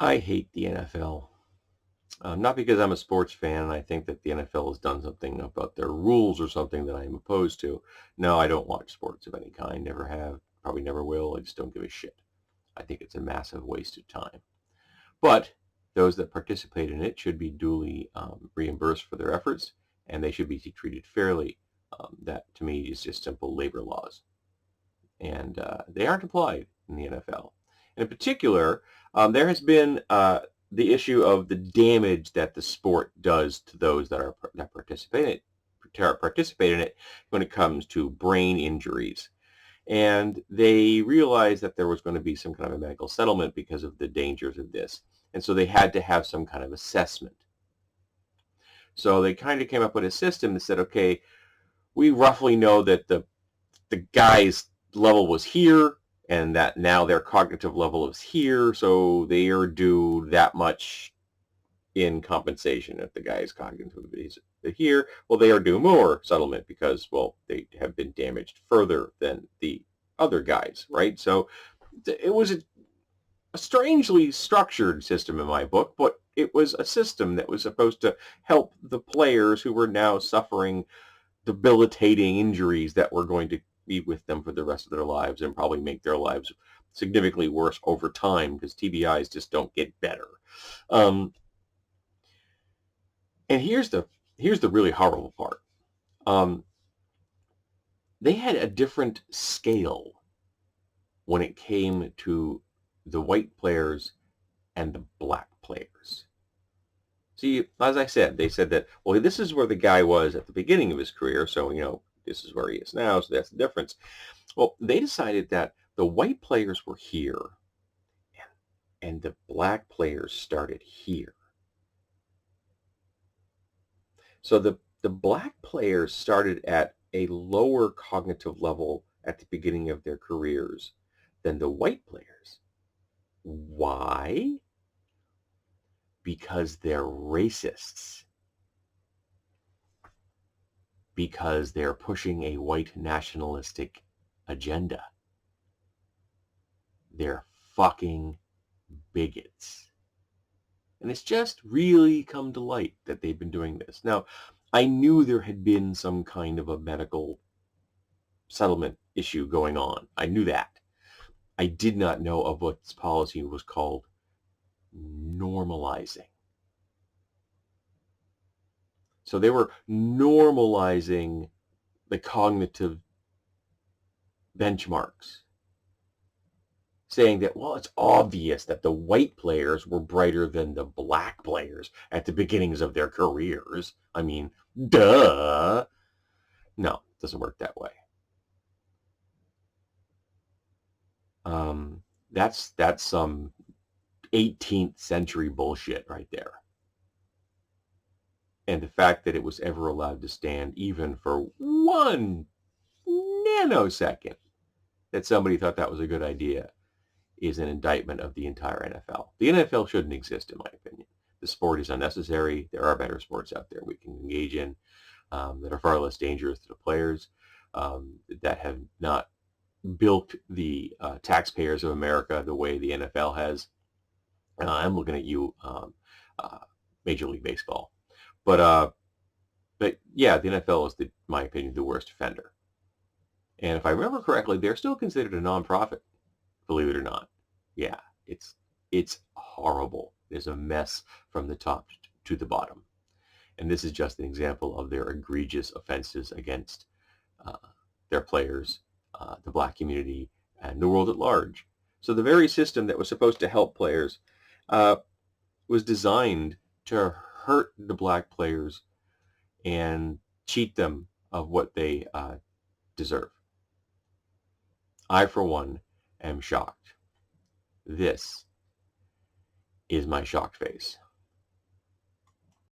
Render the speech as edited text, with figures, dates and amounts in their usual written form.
I hate the NFL. Not because I'm a sports fan and I think that the NFL has done something about their rules or something that I am opposed to. No, I don't watch sports of any kind. Never have. Probably never will. I just don't give a shit. I think it's a massive waste of time. But those that participate in it should be duly reimbursed for their efforts, and they should be treated fairly. That, to me, is just simple labor laws. And they aren't applied in the NFL. And in particular, there has been the issue of the damage that the sport does to those that participate in it when it comes to brain injuries. And they realized that there was going to be some kind of a medical settlement because of the dangers of this. And so they had to have some kind of assessment. So they kind of came up with a system that said, okay, we roughly know that the guy's level was here and that now their cognitive level is here, so they are due that much in compensation. If the guy's cognitive is here, well, they are due more settlement because, well, they have been damaged further than the other guys, right? So it was a strangely structured system in my book, but it was a system that was supposed to help the players who were now suffering debilitating injuries that were going to be with them for the rest of their lives and probably make their lives significantly worse over time because TBIs just don't get better. And here's the really horrible part. They had a different scale when it came to the white players and the black players. See, as I said, they said that, well, this is where the guy was at the beginning of his career, so, this is where he is now, so that's the difference. Well, they decided that the white players were here and the black players started here. So the black players started at a lower cognitive level at the beginning of their careers than the white players. Why? Because they're racists. Because they're pushing a white nationalistic agenda. They're fucking bigots. And it's just really come to light that they've been doing this. Now, I knew there had been some kind of a medical settlement issue going on. I knew that. I did not know of what this policy was called normalizing. So they were normalizing the cognitive benchmarks, saying that, well, it's obvious that the white players were brighter than the black players at the beginnings of their careers. I mean, duh. No, it doesn't work that way. That's some 18th century bullshit right there. And the fact that it was ever allowed to stand even for 1 nanosecond that somebody thought that was a good idea is an indictment of the entire NFL. The NFL shouldn't exist, in my opinion. The sport is unnecessary. There are better sports out there we can engage in that are far less dangerous to the players, that have not bilked the taxpayers of America the way the NFL has. I'm looking at you, Major League Baseball. But yeah, the NFL is, in my opinion, the worst offender. And if I remember correctly, they're still considered a nonprofit, believe it or not. Yeah, it's horrible. It's a mess from the top to the bottom. And this is just an example of their egregious offenses against their players, the black community, and the world at large. So the very system that was supposed to help players was designed to hurt the black players and cheat them of what they deserve. I, for one, am shocked. This is my shocked face.